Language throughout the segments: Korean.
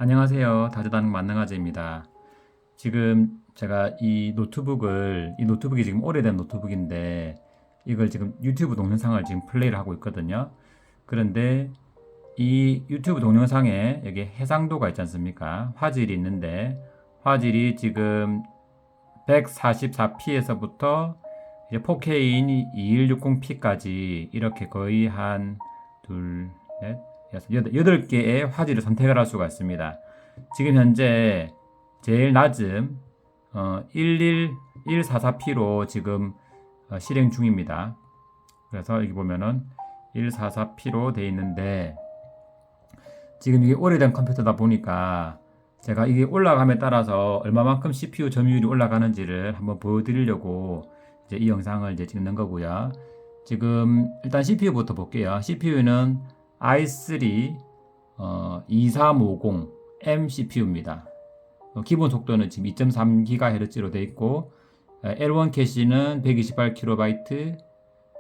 안녕하세요. 다재다능 만능아재입니다. 지금 제가 이 노트북이 지금 오래된 노트북인데, 이걸 지금 유튜브 동영상을 지금 플레이를 하고 있거든요. 그런데 이 유튜브 동영상에 여기 해상도가 있지 않습니까? 화질이 있는데, 화질이 지금 144p에서부터 이제 4K인 2160p까지 이렇게 거의 한 둘, 넷, 여섯, 여덟 개의 화질을 선택을 할 수가 있습니다. 지금 현재 제일 낮음 11144p로 지금 실행 중입니다. 그래서 여기 보면은 144p로 돼 있는데, 지금 이게 오래된 컴퓨터다 보니까 제가 이게 올라감에 따라서 얼마만큼 CPU 점유율이 올라가는지를 한번 보여드리려고 이제 이 영상을 이제 찍는 거고요. 지금 일단 CPU부터 볼게요. CPU는 i3 2350M CPU입니다. 기본 속도는 지금 2.3GHz로 되어 있고, L1 캐시는 128KB,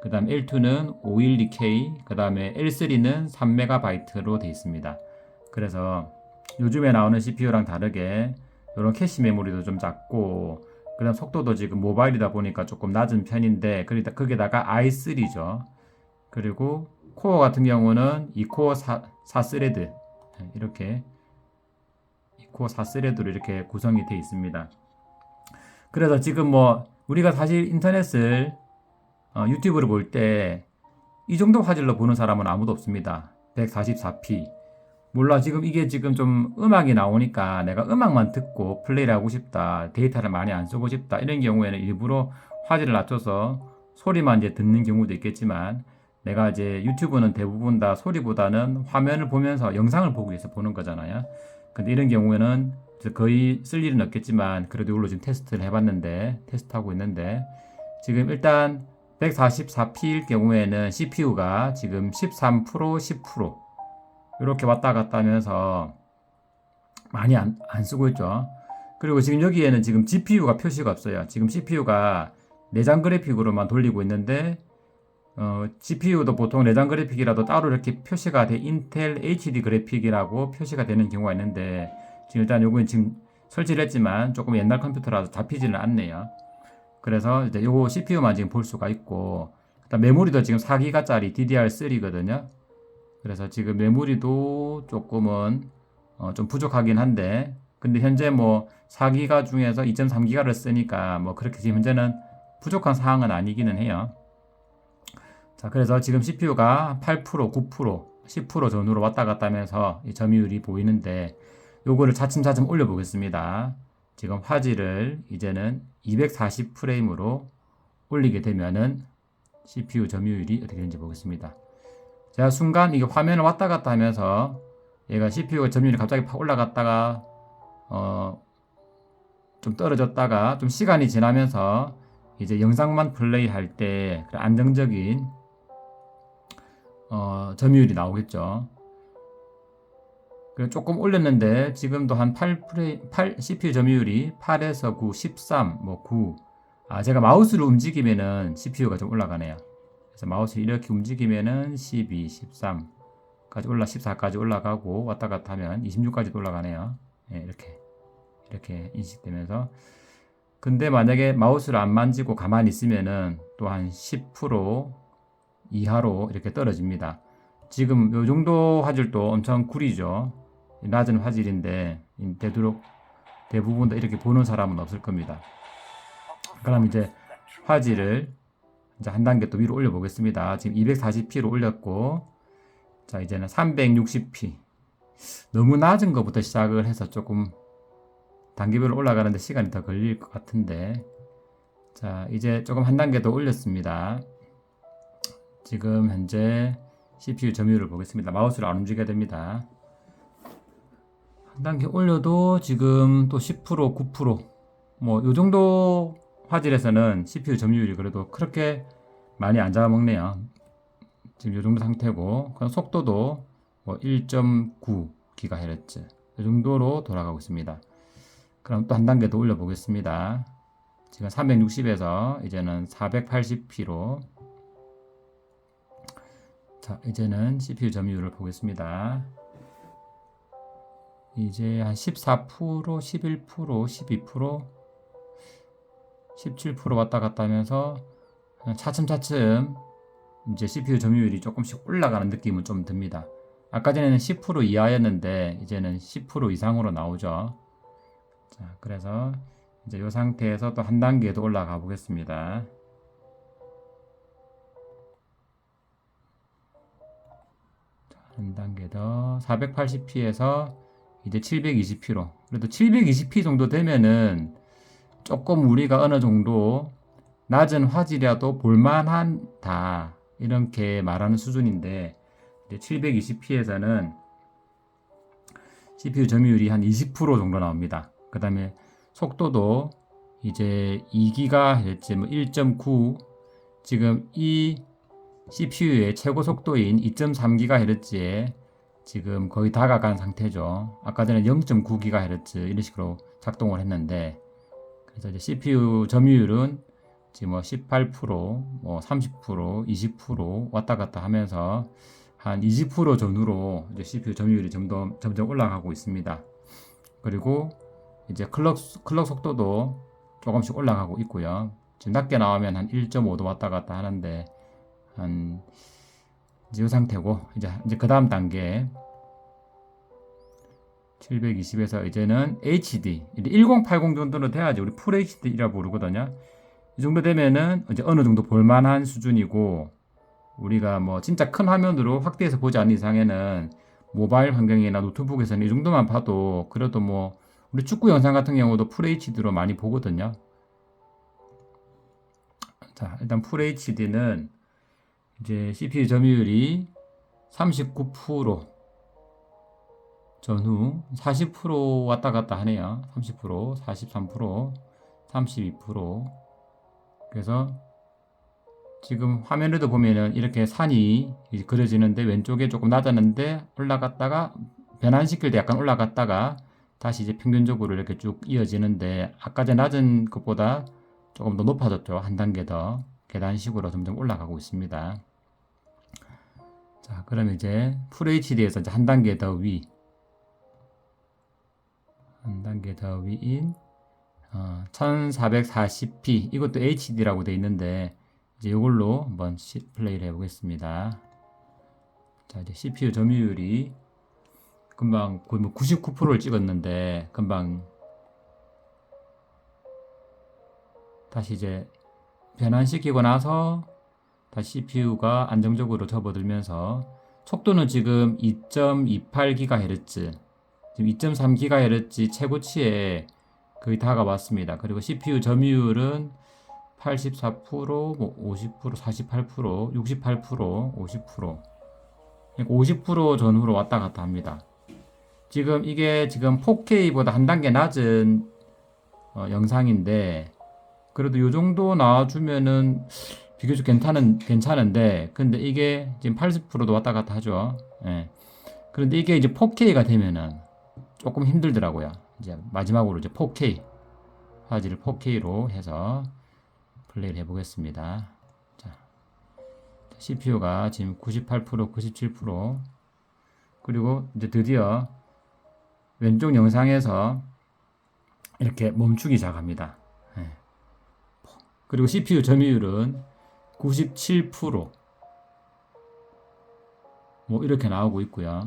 그 다음 L2는 512K, 그 다음에 L3는 3MB로 되어 있습니다. 그래서 요즘에 나오는 CPU랑 다르게 이런 캐시 메모리도 좀 작고, 그 다음 속도도 지금 모바일이다 보니까 조금 낮은 편인데, 거기다가 i3죠. 그리고 코어 같은 경우는 2코어 4스레드, 이렇게 2코어 4스레드로 이렇게 구성이 되어 있습니다. 그래서 지금 뭐 우리가 사실 인터넷을 유튜브를 볼 때 이 정도 화질로 보는 사람은 아무도 없습니다. 144p. 몰라, 지금 이게 지금 좀 음악이 나오니까 내가 음악만 듣고 플레이를 하고 싶다, 데이터를 많이 안 쓰고 싶다, 이런 경우에는 일부러 화질을 낮춰서 소리만 이제 듣는 경우도 있겠지만, 내가 이제 유튜브는 대부분 다 소리보다는 화면을 보면서 영상을 보기 위해서 보는 거잖아요. 근데 이런 경우에는 거의 쓸 일은 없겠지만, 그래도 이걸로 지금 테스트하고 있는데, 지금 일단 144p일 경우에는 CPU가 지금 13%, 10% 이렇게 왔다 갔다 하면서 많이 안 쓰고 있죠. 그리고 지금 여기에는 지금 GPU가 표시가 없어요. 지금 CPU가 내장 그래픽으로만 돌리고 있는데, GPU도 보통 내장 그래픽이라도 따로 이렇게 표시가 돼, 인텔 HD 그래픽이라고 표시가 되는 경우가 있는데, 지금 일단 요건 지금 설치를 했지만 조금 옛날 컴퓨터라서 잡히지는 않네요. 그래서 이제 요거 CPU만 지금 볼 수가 있고, 일단 메모리도 지금 4기가짜리 DDR3거든요. 그래서 지금 메모리도 조금은 좀 부족하긴 한데, 근데 현재 뭐 4기가 중에서 2.3기가를 쓰니까 뭐 그렇게 지금 현재는 부족한 사항은 아니기는 해요. 자, 그래서 지금 CPU가 8%, 9%, 10% 전후로 왔다 갔다 하면서 이 점유율이 보이는데, 요거를 차츰차츰 올려 보겠습니다. 지금 화질을 이제는 240 프레임으로 올리게 되면은 CPU 점유율이 어떻게 되는지 보겠습니다. 제가 순간 이게 화면을 왔다 갔다 하면서 얘가 CPU가 점유율이 갑자기 팍 올라갔다가 좀 떨어졌다가 좀 시간이 지나면서 이제 영상만 플레이 할 때 안정적인 점유율이 나오겠죠. 그리고 조금 올렸는데 지금도 한 8 CPU 점유율이 8에서 9, 13, 뭐 9. 제가 마우스를 움직이면은 CPU가 좀 올라가네요. 그래서 마우스를 이렇게 움직이면은 12, 13까지 14까지 올라가고, 왔다 갔다 하면 26까지도 올라가네요. 예, 이렇게 인식되면서. 근데 만약에 마우스를 안 만지고 가만히 있으면은 또 한 10% 이하로 이렇게 떨어집니다. 지금 요 정도 화질도 엄청 구리죠. 낮은 화질인데 되도록 대부분 다 이렇게 보는 사람은 없을 겁니다. 그럼 이제 화질을 이제 한 단계 또 위로 올려 보겠습니다. 지금 240p로 올렸고, 자, 이제는 360p. 너무 낮은 것부터 시작을 해서 조금 단계별로 올라가는데 시간이 더 걸릴 것 같은데, 자, 이제 조금 한 단계 더 올렸습니다. 지금 현재 CPU 점유율을 보겠습니다. 마우스를 안 움직여야 됩니다. 한 단계 올려도 지금 또 10%, 9%, 뭐 요 정도 화질에서는 CPU 점유율이 그래도 그렇게 많이 안 잡아먹네요. 지금 요 정도 상태고, 그럼 속도도 뭐 1.9GHz 이 정도로 돌아가고 있습니다. 그럼 또 한 단계 더 올려 보겠습니다. 지금 360에서 이제는 480p로. 자, 이제는 CPU 점유율을 보겠습니다. 이제 한 14%, 11%, 12%, 17% 왔다 갔다 하면서 차츰차츰 이제 CPU 점유율이 조금씩 올라가는 느낌은 좀 듭니다. 아까 전에는 10% 이하였는데 이제는 10% 이상으로 나오죠. 자, 그래서 이제 이 상태에서 또 한 단계 더 올라가 보겠습니다. 한 단계 더 480p에서 이제 720p로, 그래도 720p 정도 되면은 조금 우리가 어느 정도 낮은 화질이라도 볼만한다 이렇게 말하는 수준인데, 720p에서는 CPU 점유율이 한 20% 정도 나옵니다. 그 다음에 속도도 이제 2GHz, 뭐 1.9, 지금 이 CPU의 최고 속도인 2.3GHz에 지금 거의 다가간 상태죠. 아까 전에 0.9GHz 이런 식으로 작동을 했는데, 그래서 이제 CPU 점유율은 지금 뭐 18%, 뭐 30%, 20% 왔다 갔다 하면서 한 20% 전후로 이제 CPU 점유율이 점점 올라가고 있습니다. 그리고 이제 클럭 속도도 조금씩 올라가고 있고요. 지금 낮게 나오면 한 1.5도 왔다 갔다 하는데, 한 이제 이 상태고, 이제 그 다음 단계 720에서 이제는 HD 1080 정도로 돼야지 우리 풀 HD라 부르거든요. 이 정도 되면은 이제 어느 정도 볼만한 수준이고, 우리가 뭐 진짜 큰 화면으로 확대해서 보지 않는 이상에는 모바일 환경이나 노트북에서는 이 정도만 봐도 그래도 뭐 우리 축구 영상 같은 경우도 풀 HD로 많이 보거든요. 자, 일단 풀 HD는 이제 CPU 점유율이 39% 전후 40% 왔다 갔다 하네요. 30%, 43%, 32%. 그래서 지금 화면에도 보면은 이렇게 산이 그려지는데 왼쪽에 조금 낮았는데 올라갔다가 변환시킬 때 약간 올라갔다가 다시 이제 평균적으로 이렇게 쭉 이어지는데, 아까 전 낮은 것보다 조금 더 높아졌죠. 한 단계 더 계단식으로 점점 올라가고 있습니다. 자, 그럼 이제 FHD에서 이제 한 단계 더 위, 한 단계 더 위인 1440p, 이것도 HD라고 되어 있는데 이제 이걸로 한번 플레이를 해보겠습니다. 자, 이제 CPU 점유율이 금방 거의 뭐 99%를 찍었는데, 금방 다시 이제 변환시키고 나서 다시 CPU가 안정적으로 접어들면서 속도는 지금 2.28GHz, 지금 2.3GHz 최고치에 거의 다가왔습니다. 그리고 CPU 점유율은 84%, 뭐 50%, 48%, 68%, 50%, 그러니까 50% 전후로 왔다 갔다 합니다. 지금 이게 지금 4K보다 한 단계 낮은 영상인데, 그래도 이 정도 나와주면은 비교적 괜찮은데, 근데 이게 지금 80%도 왔다 갔다 하죠. 예. 그런데 이게 이제 4K가 되면은 조금 힘들더라고요. 이제 마지막으로 이제 4K 화질을 4K로 해서 플레이를 해보겠습니다. 자, CPU가 지금 98%, 97%, 그리고 이제 드디어 왼쪽 영상에서 이렇게 멈추기 시작합니다. 예. 그리고 CPU 점유율은 97%, 뭐 이렇게 나오고 있고요.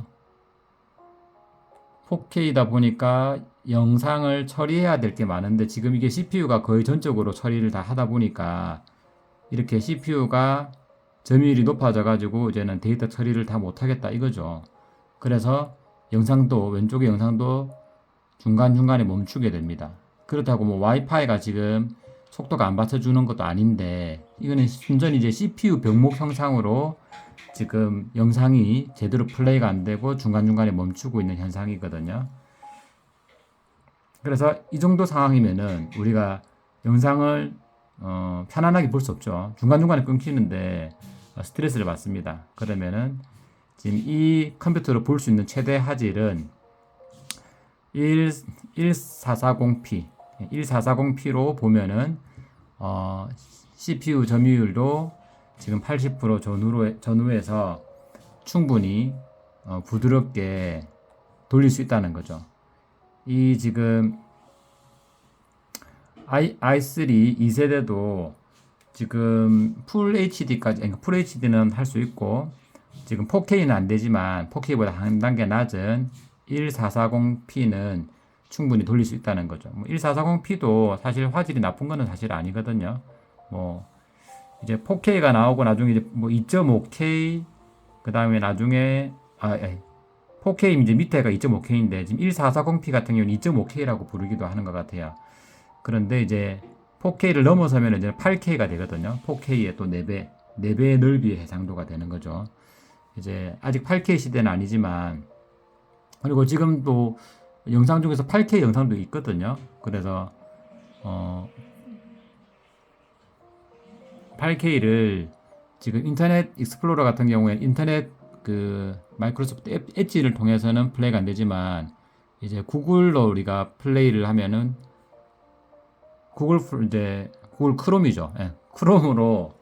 4K다 보니까 영상을 처리해야 될 게 많은데, 지금 이게 CPU가 거의 전적으로 처리를 다 하다 보니까 이렇게 CPU가 점유율이 높아져 가지고 이제는 데이터 처리를 다 못하겠다 이거죠. 그래서 왼쪽의 영상도 중간중간에 멈추게 됩니다. 그렇다고 뭐 와이파이가 지금 속도가 안 받쳐주는 것도 아닌데, 이거는 순전히 이제 CPU 병목 형상으로 지금 영상이 제대로 플레이가 안 되고 중간중간에 멈추고 있는 현상이거든요. 그래서 이 정도 상황이면은 우리가 영상을 편안하게 볼 수 없죠. 중간중간에 끊기는데 스트레스를 받습니다. 그러면은 지금 이 컴퓨터로 볼 수 있는 최대 화질은 1440p, 1440p로 보면은 CPU 점유율도 지금 80% 전후에서 충분히 부드럽게 돌릴 수 있다는 거죠. 이 지금 i3 2세대도 지금 풀 HD까지, 풀 HD는 할 수 있고, 지금 4K는 안 되지만 4K보다 한 단계 낮은 1440p는 충분히 돌릴 수 있다는 거죠. 뭐 1440p도 사실 화질이 나쁜 거는 사실 아니거든요. 뭐 이제 4K가 나오고 나중에 이제 뭐 2.5K 그 다음에 나중에 4K 이제 밑에가 2.5K인데 지금 1440p 같은 경우는 2.5K라고 부르기도 하는 것 같아요. 그런데 이제 4K를 넘어서면 이제 8K가 되거든요. 4K의 또 4배, 4배의 넓이의 해상도가 되는 거죠. 이제 아직 8K 시대는 아니지만, 그리고 지금도 영상 중에서 8K 영상도 있거든요. 그래서 8K를 지금 인터넷 익스플로러 같은 경우에 인터넷 그 마이크로소프트 엣지를 통해서는 플레이가 안 되지만, 이제 구글로 우리가 플레이를 하면은 구글 크롬이죠. 예, 크롬으로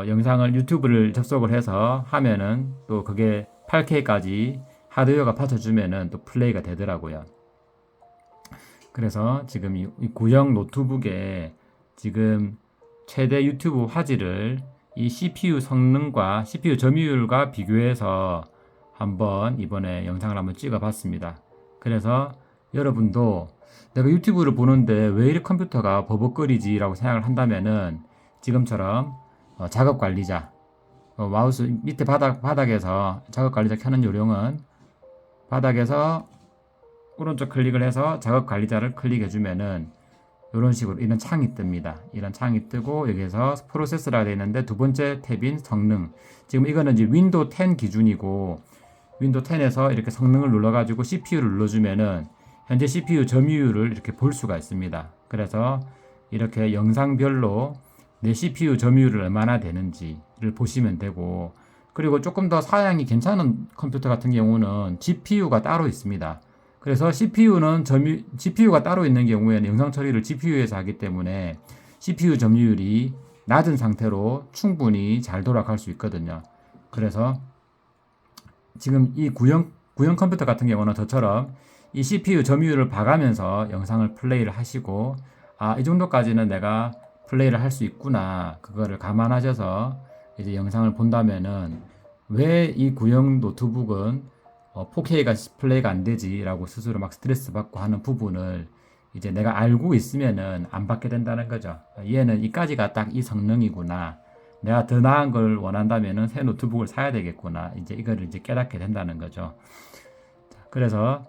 영상을 유튜브를 접속을 해서 하면은 또 그게 8K까지 하드웨어가 받쳐주면은 또 플레이가 되더라고요. 그래서 지금 이 구형 노트북에 지금 최대 유튜브 화질을 이 CPU 성능과 CPU 점유율과 비교해서 한번 이번에 영상을 한번 찍어 봤습니다. 그래서 여러분도 내가 유튜브를 보는데 왜 이렇게 컴퓨터가 버벅거리지 라고 생각을 한다면은 지금처럼 작업 관리자, 마우스 밑에 바닥에서 작업 관리자 켜는 요령은 바닥에서 오른쪽 클릭을 해서 작업 관리자를 클릭해 주면은 이런 식으로 이런 창이 뜹니다. 이런 창이 뜨고 여기에서 프로세스라고 되어 있는데 두 번째 탭인 성능. 지금 이거는 이제 윈도우 10 기준이고 윈도우 10에서 이렇게 성능을 눌러가지고 CPU를 눌러주면은 현재 CPU 점유율을 이렇게 볼 수가 있습니다. 그래서 이렇게 영상별로 내 CPU 점유율을 얼마나 되는지를 보시면 되고, 그리고 조금 더 사양이 괜찮은 컴퓨터 같은 경우는 GPU가 따로 있습니다. 그래서 GPU가 따로 있는 경우에는 영상 처리를 GPU에서 하기 때문에 CPU 점유율이 낮은 상태로 충분히 잘 돌아갈 수 있거든요. 그래서 지금 이 구형 컴퓨터 같은 경우는 저처럼 이 CPU 점유율을 봐가면서 영상을 플레이를 하시고, 이 정도까지는 내가 플레이를 할 수 있구나, 그거를 감안하셔서 이제 영상을 본다면은 왜 이 구형 노트북은 4K가 플레이가 안 되지라고 스스로 막 스트레스 받고 하는 부분을 이제 내가 알고 있으면은 안 받게 된다는 거죠. 얘는 이까지가 딱 이 성능이구나, 내가 더 나은 걸 원한다면은 새 노트북을 사야 되겠구나, 이제 이거를 이제 깨닫게 된다는 거죠. 그래서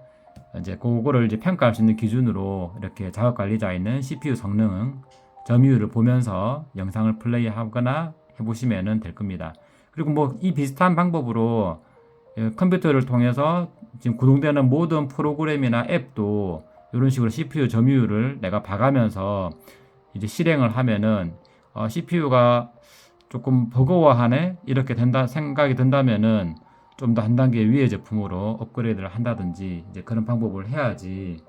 이제 그거를 이제 평가할 수 있는 기준으로 이렇게 작업 관리자에 있는 CPU 성능 점유율을 보면서 영상을 플레이하거나 해보시면 될 겁니다. 그리고 뭐 이 비슷한 방법으로 컴퓨터를 통해서 지금 구동되는 모든 프로그램이나 앱도 이런 식으로 CPU 점유율을 내가 봐가면서 이제 실행을 하면은 CPU가 조금 버거워하네 이렇게 된다 생각이 든다면은 좀 더 한 단계 위의 제품으로 업그레이드를 한다든지 이제 그런 방법을 해야지,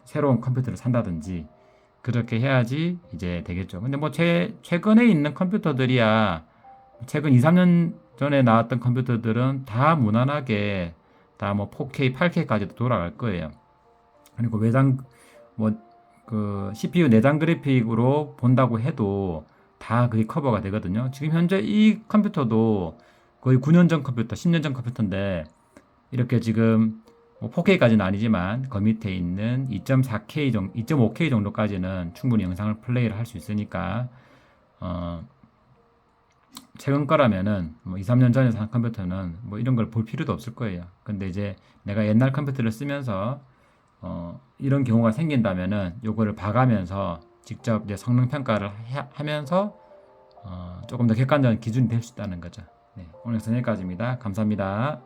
새로운 컴퓨터를 산다든지 그렇게 해야지 이제 되겠죠. 근데 뭐 최근에 있는 컴퓨터들이야, 최근 2, 3년 전에 나왔던 컴퓨터들은 다 무난하게 다 뭐 4K, 8K까지도 돌아갈 거예요. 그리고 외장 뭐 그 CPU 내장 그래픽으로 본다고 해도 다 그게 커버가 되거든요. 지금 현재 이 컴퓨터도 거의 9년 전 컴퓨터, 10년 전 컴퓨터인데 이렇게 지금 뭐 4K까지는 아니지만 그 밑에 있는 2.4K 정도, 2.5K 정도까지는 충분히 영상을 플레이를 할 수 있으니까 최근 거라면은 뭐 2, 3년 전에 산 컴퓨터는 뭐 이런 걸 볼 필요도 없을 거예요. 근데 이제 내가 옛날 컴퓨터를 쓰면서 이런 경우가 생긴다면은 요거를 봐가면서 직접 이제 성능 평가를 하면서 조금 더 객관적인 기준이 될 수 있다는 거죠. 네, 오늘 여기까지입니다. 감사합니다.